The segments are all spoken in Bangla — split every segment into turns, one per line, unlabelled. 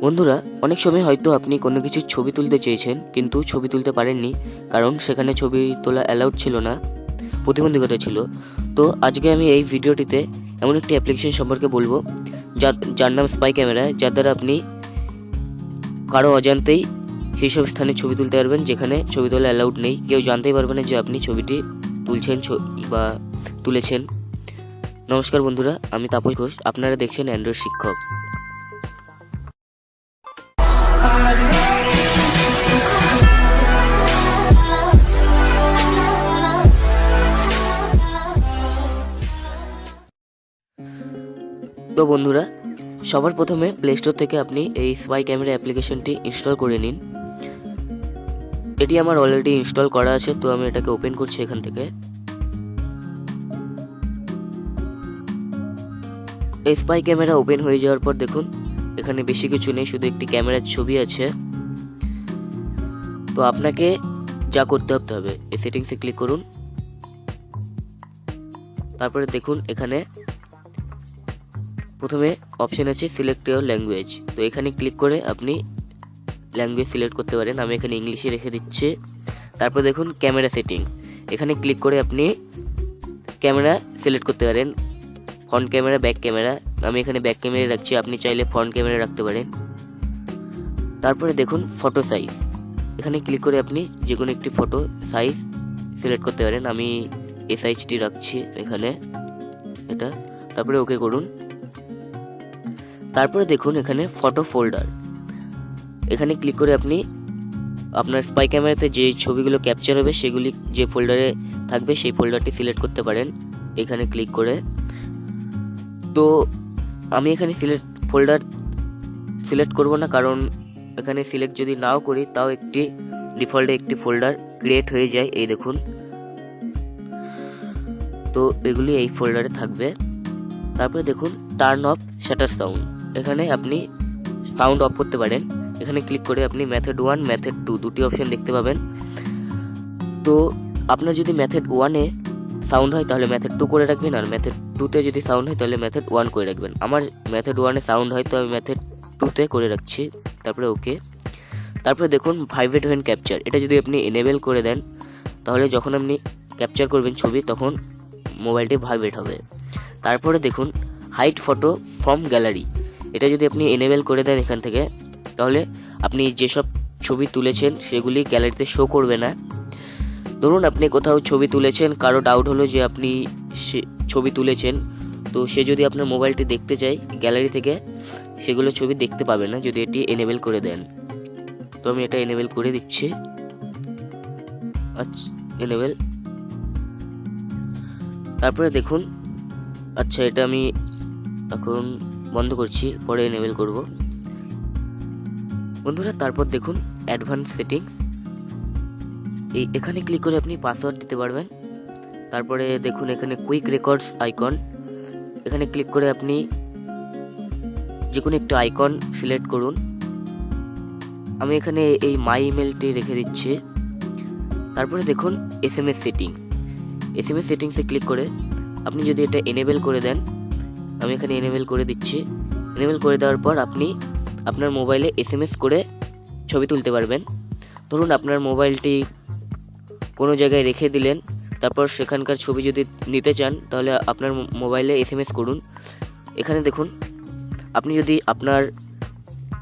বন্ধুরা, অনেক সময় হয়তো আপনি কোনো কিছু ছবি তুলতে চেয়েছেন কিন্তু ছবি তুলতে পারেননি, কারণ সেখানে ছবি তোলা অ্যালাউড ছিল না, প্রতিবন্ধকতা ছিল। তো আজকে আমি এই ভিডিওটিতে এমন একটি অ্যাপ্লিকেশন সম্পর্কে বলবো যার নাম স্পাই ক্যামেরা, যার দ্বারা আপনি কারো অজান্তেই সেই সব স্থানে ছবি তুলতে পারবেন যেখানে ছবি তোলা অ্যালাউড নেই। কেউ জানতেই পারবে না যে আপনি ছবিটি তুলছেন বা তুলেছেন। নমস্কার বন্ধুরা, আমি তাপস ঘোষ, আপনারা দেখছেন অ্যান্ড্রয়েড শিক্ষক। তো বন্ধুরা, সবার প্রথমে প্লে স্টোর থেকে আপনি এই স্পাই ক্যামেরা অ্যাপ্লিকেশনটি ইনস্টল করে নিন। এটি আমার অলরেডি ইনস্টল করা আছে, তো আমি এটাকে ওপেন করছি এখান থেকে। এই স্পাই ক্যামেরা ওপেন হয়ে যাওয়ার পর দেখুন এখানে বেশি কিছু নেই, শুধু একটি ক্যামেরার ছবি আছে। তো আপনাকে যা করতে হবে, এই সেটিংসে ক্লিক করুন। তারপরে দেখুন এখানে প্রথমে অপশন আছে সিলেক্ট ইওর ল্যাঙ্গুয়েজ। তো এখানে ক্লিক করে আপনি ল্যাঙ্গুয়েজ সিলেক্ট করতে পারেন, আমি এখানে ইংলিশে রেখে দিচ্ছি। তারপর দেখুন ক্যামেরা সেটিং, এখানে ক্লিক করে আপনি ক্যামেরা সিলেক্ট করতে পারেন, ফ্রন্ট ক্যামেরা, ব্যাক ক্যামেরা। আমি এখানে ব্যাক ক্যামেরা রাখছি, আপনি চাইলে ফ্রন্ট ক্যামেরা রাখতে পারেন। তারপরে দেখুন ফটো সাইজ, এখানে ক্লিক করে আপনি যে কোনো একটি ফটো সাইজ সিলেক্ট করতে পারেন, আমি এই সাইজটি রাখছি এখানে, এটা। তারপরে ওকে করুন। তারপরে দেখুন এখানে ফটো ফোল্ডার, এখানে ক্লিক করে আপনি আপনার স্পাই ক্যামেরাতে যে ছবিগুলো ক্যাপচার হবে সেগুলি যে ফোল্ডারে থাকবে সেই ফোল্ডারটি সিলেক্ট করতে পারেন এখানে ক্লিক করে। তো আমি এখানে ফোল্ডার সিলেক্ট করব না, কারণ এখানে সিলেক্ট যদি নাও করি তাও একটি ডিফল্টে একটি ফোল্ডার ক্রিয়েট হয়ে যায়, এই দেখুন। তো এগুলি এই ফোল্ডারে থাকবে। তারপরে দেখুন টার্ন অফ শাটার সাউন্ড, এখানে আপনি সাউন্ড অফ করতে পারেন। এখানে ক্লিক করে আপনি মেথড 1 মেথড 2 দুটি অপশন দেখতে পাবেন। তো আপনার যদি মেথড 1-এ সাউন্ড হয় তাহলে মেথড 2 করে রাখবেন, আর মেথড 2-তে যদি সাউন্ড হয় তাহলে মেথড 1 করে রাখবেন। আমার মেথড 1-এ সাউন্ড হয়, তো আমি মেথড 2-তে করে রাখছি। তারপরে ওকে। তারপরে দেখুন ভাইব্রেট হোয়েন ক্যাপচার, এটা যদি আপনি এনেবেল করে দেন তাহলে যখন আপনি ক্যাপচার করবেন ছবি তখন মোবাইলটি ভাইব্রেট হবে। তারপরে দেখুন হাইড ফটো ফ্রম গ্যালারি, এটা যদি আপনি এনেবেল করে দেন এখান থেকে তাহলে আপনি যেসব ছবি তুলেছেন সেগুলি গ্যালারিতে শো করবে না। ধরুন আপনি কোথাও ছবি তুলেছেন, কারো ডাউট হলো যে আপনি ছবি তুলেছেন, তো সে যদি আপনার মোবাইলটি দেখতে চায় গ্যালারি থেকে সেগুলো ছবি দেখতে পাবে না যদি এটি এনেবেল করে দেন। তো আমি এটা এনেবেল করে দিচ্ছি। আচ্ছা, এনেবেল। তারপরে দেখুন, আচ্ছা এটা আমি এখন বন্ধ করছি, পরে এনেবেল করব বন্ধুরা। তারপর দেখুন অ্যাডভান্স সেটিংস, এখানে ক্লিক করে আপনি পাসওয়ার্ড দিতে পারবেন। তারপরে দেখুন এখানে কুইক রেকর্ডস আইকন, এখানে ক্লিক করে আপনি যে কোনো একটা আইকন সিলেক্ট করুন। আমি এখানে এই মাই ইমেলটি রেখে দিচ্ছি। তারপরে দেখুন এসএমএস সেটিংস, এসএমএস সেটিংসে ক্লিক করে আপনি যদি এটা এনেবেল করে দেন, আমি এখানে এনেবেল করে দিচ্ছি। এনেবেল করে দেওয়ার পর আপনি আপনার মোবাইলে এসএমএস করে ছবি তুলতে পারবেন। ধরুন আপনার মোবাইলটি কোনো জায়গায় রেখে দিলেন, তারপর সেখানকার ছবি যদি নিতে চান তাহলে আপনার মোবাইলে এসএমএস করুন। এখানে দেখুন আপনি যদি আপনার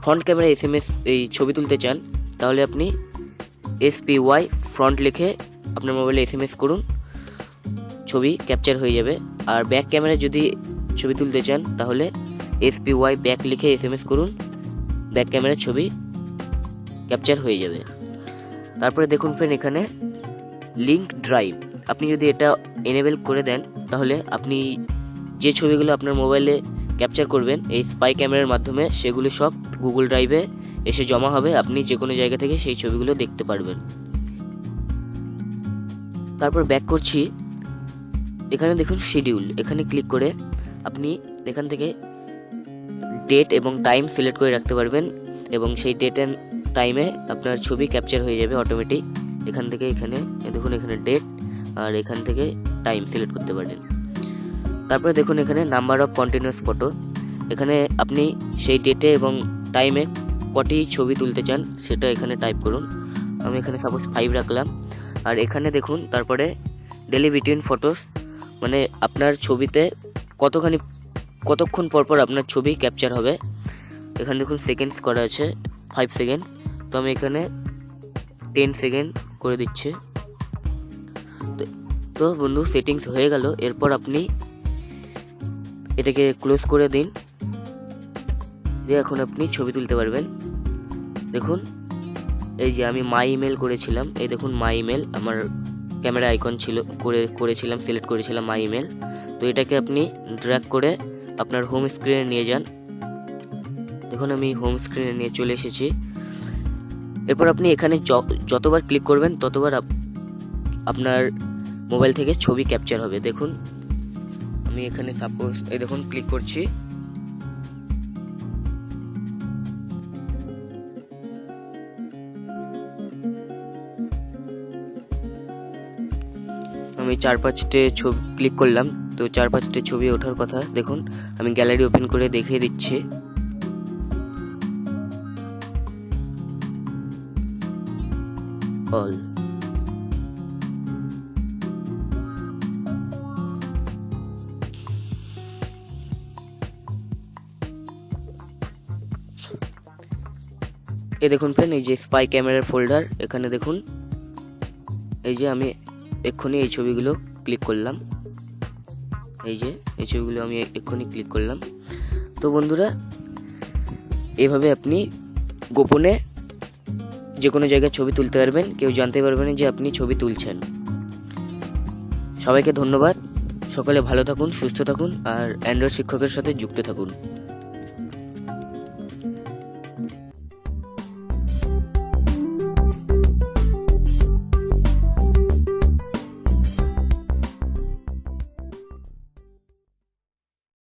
ফ্রন্ট ক্যামেরা এসএমএস এই ছবি তুলতে চান তাহলে আপনি SPY ফ্রন্ট লিখে আপনার মোবাইলে এসএমএস করুন, ছবি ক্যাপচার হয়ে যাবে। আর ব্যাক ক্যামেরা যদি ছবি তুলতে চান তাহলে SPY ব্যাক লিখে এসএমএস করুন, ব্যাক ক্যামেরার ছবি ক্যাপচার হয়ে যাবে। তারপরে দেখুন ফ্রেন্ড এখানে লিঙ্ক ড্রাইভ, আপনি যদি এটা এনেবেল করে দেন তাহলে আপনি যে ছবিগুলো আপনার মোবাইলে ক্যাপচার করবেন এই স্পাই ক্যামেরার মাধ্যমে সেগুলো সব গুগল ড্রাইভে এসে জমা হবে, আপনি যে কোনো জায়গা থেকে সেই ছবিগুলো দেখতে পারবেন। তারপর ব্যাক করছি, এখানে দেখুন শিডিউল, এখানে ক্লিক করে আপনি এখান থেকে ডেট এবং টাইম সিলেক্ট করে রাখতে পারবেন এবং সেই ডেট অ্যান্ড টাইমে আপনার ছবি ক্যাপচার হয়ে যাবে অটোমেটিক। এখান থেকে এখানে দেখুন এখানে ডেট আর এখান থেকে টাইম সিলেক্ট করতে পারেন। তারপরে দেখুন এখানে নাম্বার অফ কন্টিনিউয়াস ফটো, এখানে আপনি সেই ডেটে এবং টাইমে কটি ছবি তুলতে চান সেটা এখানে টাইপ করুন। আমি এখানে সাপোজ 5 রাখলাম। আর এখানে দেখুন তারপরে ডেলি বিটুইন ফটোস, মানে আপনার ছবিতে কতক্ষণ পর পর আপনার ছবি ক্যাপচার হবে। এখানে দেখুন সেকেন্ডস করা আছে 5 সেকেন্ড, তো আমি এখানে 10 সেকেন্ড করে দিচ্ছি। তো বন্ধু সেটিংস হয়ে গেল। এরপর আপনি এটাকে ক্লোজ করে দিন, দিয়ে এখন আপনি ছবি তুলতে পারবেন। দেখুন এই যে আমি মাই ইমেল করেছিলাম, এই দেখুন মাই ইমেল আমার ক্যামেরা আইকন ছিল, করেছিলাম সিলেক্ট করেছিলাম মাই ইমেল। তো এটাকে আপনি ড্র্যাগ করে আপনার হোম স্ক্রিনে নিয়ে যান। দেখুন আমি হোম স্ক্রিনে নিয়ে চলে এসেছি। এরপর আপনি এখানে যতবার ক্লিক করবেন ততবার আপনার মোবাইল থেকে ছবি ক্যাপচার হবে। দেখুন আমি এখানে সাপোজ এই দেখুন ক্লিক করছি, আমি 4-5টে ছবি ক্লিক করলাম, তো 4-5টে ছবি ওঠার কথা। দেখুন আমি গ্যালারি ওপেন করে দেখিয়ে দিচ্ছি। অল এই দেখুন ফ্রেন্ড, এই যে স্পাই ক্যামেরার ফোল্ডার, এখানে দেখুন এই যে আমি এক্ষুনি এই ছবিগুলো ক্লিক করলাম, এই যে এই ছবিগুলো আমি এক্ষুনি ক্লিক করলাম। তো বন্ধুরা এইভাবে আপনি গোপনে যে কোনো জায়গায় ছবি তুলতে পারবেন, কেউ জানতে পারবে না যে আপনি ছবি তুলছেন। সবাইকে ধন্যবাদ, সকলে ভালো থাকুন, সুস্থ থাকুন আর অ্যান্ড্রয়েড শিক্ষকের সাথে যুক্ত থাকুন।